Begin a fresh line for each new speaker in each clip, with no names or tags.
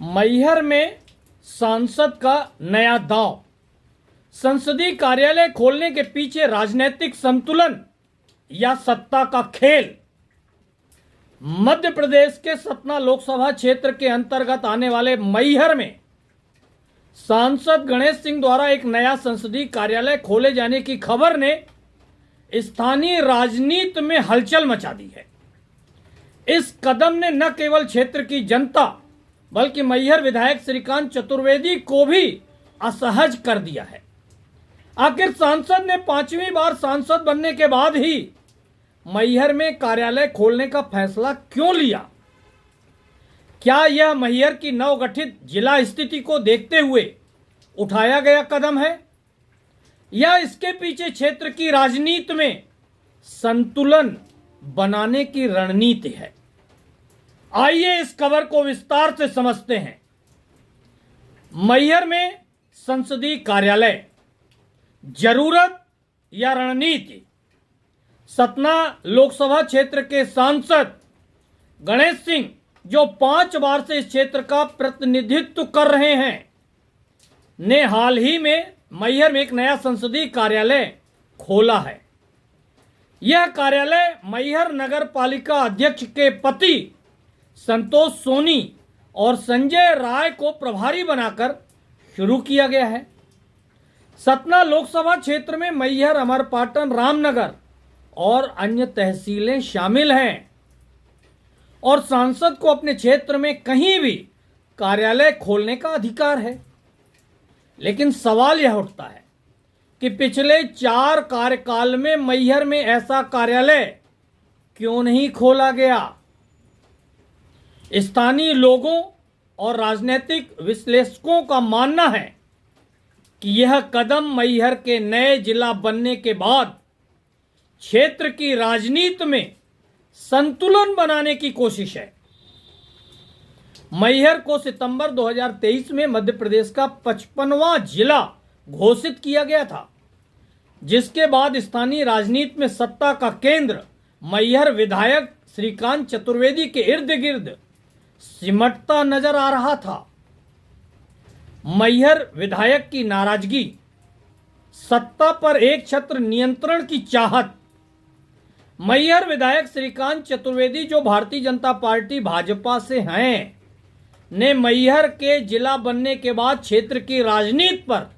मैहर में सांसद का नया दांव। संसदीय कार्यालय खोलने के पीछे राजनीतिक संतुलन या सत्ता का खेल। मध्य प्रदेश के सतना लोकसभा क्षेत्र के अंतर्गत आने वाले मैहर में सांसद गणेश सिंह द्वारा एक नया संसदीय कार्यालय खोले जाने की खबर ने स्थानीय राजनीति में हलचल मचा दी है। इस कदम ने न केवल क्षेत्र की जनता बल्कि मैहर विधायक श्रीकांत चतुर्वेदी को भी असहज कर दिया है। आखिर सांसद ने 5वीं बार सांसद बनने के बाद ही मैहर में कार्यालय खोलने का फैसला क्यों लिया? क्या यह मैहर की नवगठित जिला स्थिति को देखते हुए उठाया गया कदम है या इसके पीछे क्षेत्र की राजनीति में संतुलन बनाने की रणनीति है? आइए इस खबर को विस्तार से समझते हैं। मैहर में संसदीय कार्यालय, जरूरत या रणनीति? सतना लोकसभा क्षेत्र के सांसद गणेश सिंह, जो 5 बार से इस क्षेत्र का प्रतिनिधित्व कर रहे हैं, ने हाल ही में मैहर में एक नया संसदीय कार्यालय खोला है। यह कार्यालय मैहर नगर पालिका अध्यक्ष के पति संतोष सोनी और संजय राय को प्रभारी बनाकर शुरू किया गया है। सतना लोकसभा क्षेत्र में मैहर, अमरपाटन, रामनगर और अन्य तहसीलें शामिल हैं और सांसद को अपने क्षेत्र में कहीं भी कार्यालय खोलने का अधिकार है। लेकिन सवाल यह उठता है कि पिछले 4 कार्यकाल में मैहर में ऐसा कार्यालय क्यों नहीं खोला गया? स्थानीय लोगों और राजनीतिक विश्लेषकों का मानना है कि यह कदम मैहर के नए जिला बनने के बाद क्षेत्र की राजनीति में संतुलन बनाने की कोशिश है। मैहर को सितंबर 2023 में मध्य प्रदेश का 55वां जिला घोषित किया गया था, जिसके बाद स्थानीय राजनीति में सत्ता का केंद्र मैहर विधायक श्रीकांत चतुर्वेदी के इर्द गिर्द सिमटता नजर आ रहा था। मैहर विधायक की नाराजगी, सत्ता पर एक छत्र नियंत्रण की चाहत। मैहर विधायक श्रीकांत चतुर्वेदी, जो भारतीय जनता पार्टी भाजपा से हैं, ने मैहर के जिला बनने के बाद क्षेत्र की राजनीति पर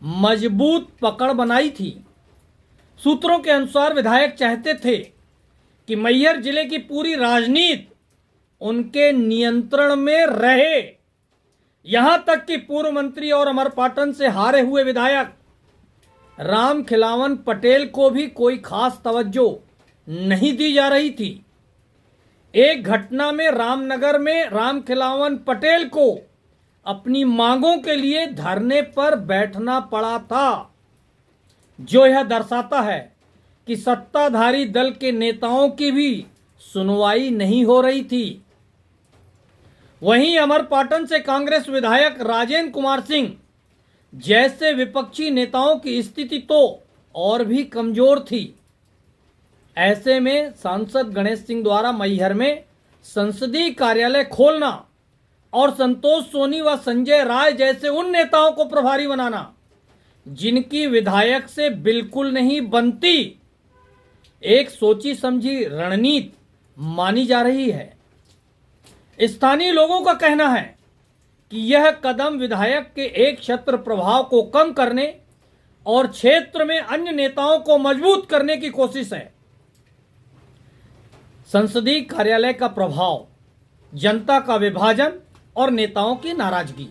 मजबूत पकड़ बनाई थी। सूत्रों के अनुसार विधायक चाहते थे कि मैहर जिले की पूरी राजनीति उनके नियंत्रण में रहे। यहां तक कि पूर्व मंत्री और अमरपाटन से हारे हुए विधायक रामखिलावन पटेल को भी कोई खास तवज्जो नहीं दी जा रही थी। एक घटना में रामनगर में रामखिलावन पटेल को अपनी मांगों के लिए धरने पर बैठना पड़ा था, जो यह दर्शाता है कि सत्ताधारी दल के नेताओं की भी सुनवाई नहीं हो रही थी। वहीं अमरपाटन से कांग्रेस विधायक राजेंद्र कुमार सिंह जैसे विपक्षी नेताओं की स्थिति तो और भी कमजोर थी। ऐसे में सांसद गणेश सिंह द्वारा मैहर में संसदीय कार्यालय खोलना और संतोष सोनी व संजय राय जैसे उन नेताओं को प्रभारी बनाना जिनकी विधायक से बिल्कुल नहीं बनती, एक सोची समझी रणनीति मानी जा रही है। स्थानीय लोगों का कहना है कि यह कदम विधायक के एक छत्र प्रभाव को कम करने और क्षेत्र में अन्य नेताओं को मजबूत करने की कोशिश है। संसदीय कार्यालय का प्रभाव, जनता का विभाजन और नेताओं की नाराजगी।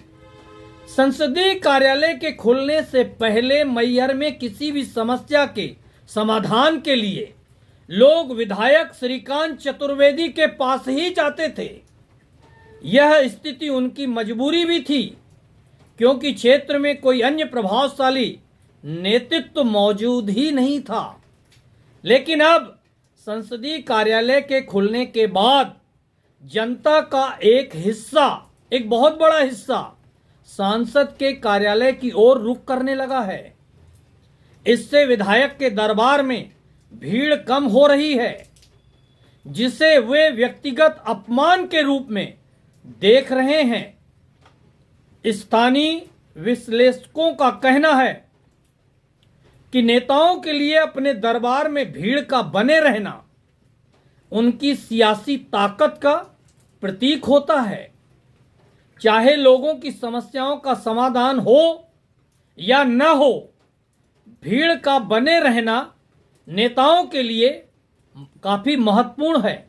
संसदीय कार्यालय के खुलने से पहले मैहर में किसी भी समस्या के समाधान के लिए लोग विधायक श्रीकांत चतुर्वेदी के पास ही जाते थे। यह स्थिति उनकी मजबूरी भी थी, क्योंकि क्षेत्र में कोई अन्य प्रभावशाली नेतृत्व मौजूद ही नहीं था। लेकिन अब संसदीय कार्यालय के खुलने के बाद जनता का एक हिस्सा, एक बहुत बड़ा हिस्सा सांसद के कार्यालय की ओर रुख करने लगा है। इससे विधायक के दरबार में भीड़ कम हो रही है, जिसे वे व्यक्तिगत अपमान के रूप में देख रहे हैं। स्थानीय विश्लेषकों का कहना है कि नेताओं के लिए अपने दरबार में भीड़ का बने रहना उनकी सियासी ताकत का प्रतीक होता है। चाहे लोगों की समस्याओं का समाधान हो या न हो, भीड़ का बने रहना नेताओं के लिए काफी महत्वपूर्ण है।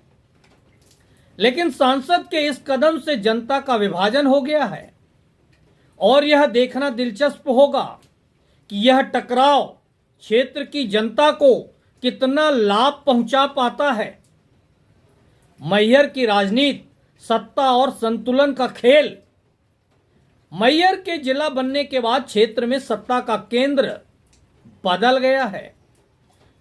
लेकिन सांसद के इस कदम से जनता का विभाजन हो गया है और यह देखना दिलचस्प होगा कि यह टकराव क्षेत्र की जनता को कितना लाभ पहुंचा पाता है। मैहर की राजनीति सत्ता और संतुलन का खेल। मैहर के जिला बनने के बाद क्षेत्र में सत्ता का केंद्र बदल गया है।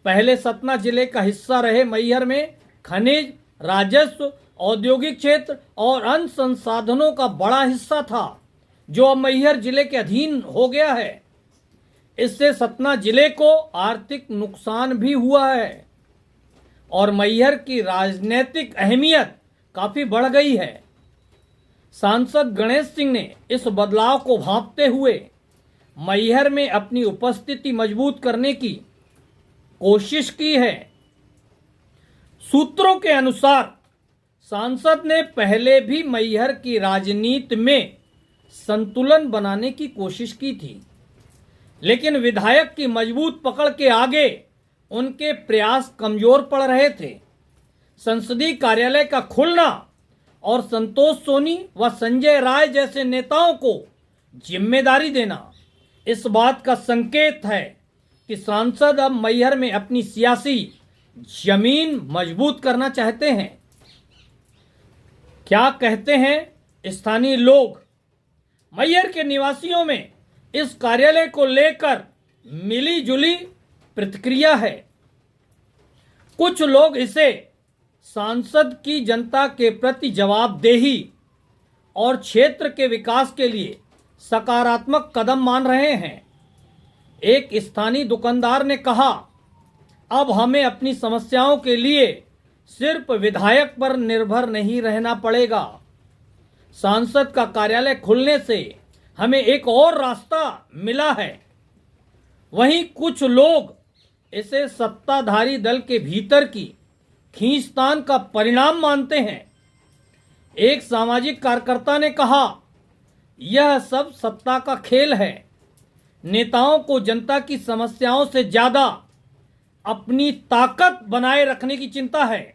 पहले सतना जिले का हिस्सा रहे मैहर में खनिज, राजस्व, औद्योगिक क्षेत्र और अन्य संसाधनों का बड़ा हिस्सा था, जो अब मैहर जिले के अधीन हो गया है। इससे सतना जिले को आर्थिक नुकसान भी हुआ है और मैहर की राजनीतिक अहमियत काफी बढ़ गई है। सांसद गणेश सिंह ने इस बदलाव को भांपते हुए मैहर में अपनी उपस्थिति मजबूत करने की कोशिश की है। सूत्रों के अनुसार सांसद ने पहले भी मैहर की राजनीति में संतुलन बनाने की कोशिश की थी, लेकिन विधायक की मजबूत पकड़ के आगे उनके प्रयास कमजोर पड़ रहे थे। संसदीय कार्यालय का खुलना और संतोष सोनी व संजय राय जैसे नेताओं को जिम्मेदारी देना इस बात का संकेत है कि सांसद अब मैहर में अपनी सियासी जमीन मजबूत करना चाहते हैं। क्या कहते हैं स्थानीय लोग? मैहर के निवासियों में इस कार्यालय को लेकर मिली जुली प्रतिक्रिया है। कुछ लोग इसे सांसद की जनता के प्रति जवाबदेही और क्षेत्र के विकास के लिए सकारात्मक कदम मान रहे हैं। एक स्थानीय दुकानदार ने कहा, अब हमें अपनी समस्याओं के लिए सिर्फ विधायक पर निर्भर नहीं रहना पड़ेगा। सांसद का कार्यालय खुलने से हमें एक और रास्ता मिला है। वहीं कुछ लोग इसे सत्ताधारी दल के भीतर की खींचतान का परिणाम मानते हैं। एक सामाजिक कार्यकर्ता ने कहा, यह सब सत्ता का खेल है। नेताओं को जनता की समस्याओं से ज्यादा अपनी ताकत बनाए रखने की चिंता है।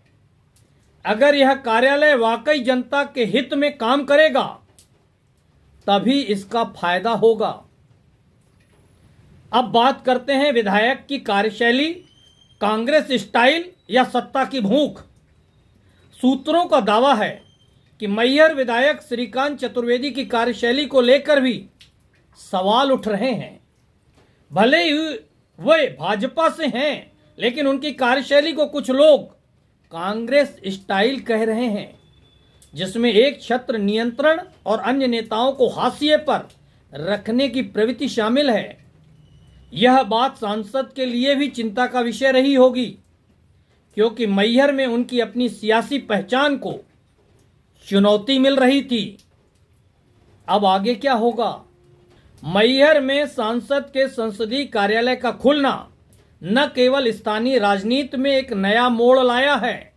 अगर यह कार्यालय वाकई जनता के हित में काम करेगा, तभी इसका फायदा होगा। अब बात करते हैं विधायक की कार्यशैली, कांग्रेस स्टाइल या सत्ता की भूख। सूत्रों का दावा है कि मैहर विधायक श्रीकांत चतुर्वेदी की कार्यशैली को लेकर भी सवाल उठ रहे हैं। भले ही वे भाजपा से हैं, लेकिन उनकी कार्यशैली को कुछ लोग कांग्रेस स्टाइल कह रहे हैं, जिसमें एक छत्र नियंत्रण और अन्य नेताओं को हाशिए पर रखने की प्रवृत्ति शामिल है। यह बात सांसद के लिए भी चिंता का विषय रही होगी, क्योंकि मैहर में उनकी अपनी सियासी पहचान को चुनौती मिल रही थी। अब आगे क्या होगा? मैहर में सांसद के संसदीय कार्यालय का खुलना न केवल स्थानीय राजनीति में एक नया मोड़ लाया है,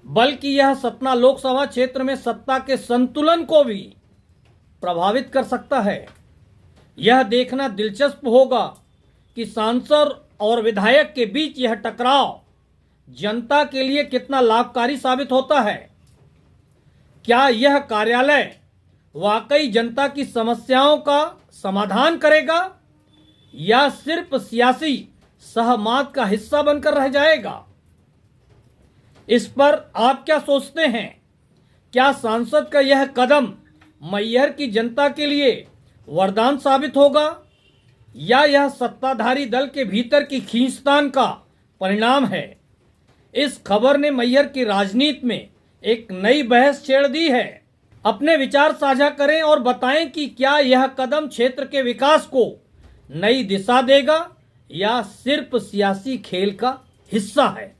बल्कि यह सतना लोकसभा क्षेत्र में सत्ता के संतुलन को भी प्रभावित कर सकता है। यह देखना दिलचस्प होगा कि सांसद और विधायक के बीच यह टकराव जनता के लिए कितना लाभकारी साबित होता है। क्या यह कार्यालय वाकई जनता की समस्याओं का समाधान करेगा या सिर्फ सियासी सहमत का हिस्सा बनकर रह जाएगा? इस पर आप क्या सोचते हैं? क्या सांसद का यह कदम मैहर की जनता के लिए वरदान साबित होगा या यह सत्ताधारी दल के भीतर की खींचतान का परिणाम है? इस खबर ने मैहर की राजनीति में एक नई बहस छेड़ दी है। अपने विचार साझा करें और बताएं कि क्या यह कदम क्षेत्र के विकास को नई दिशा देगा या सिर्फ सियासी खेल का हिस्सा है।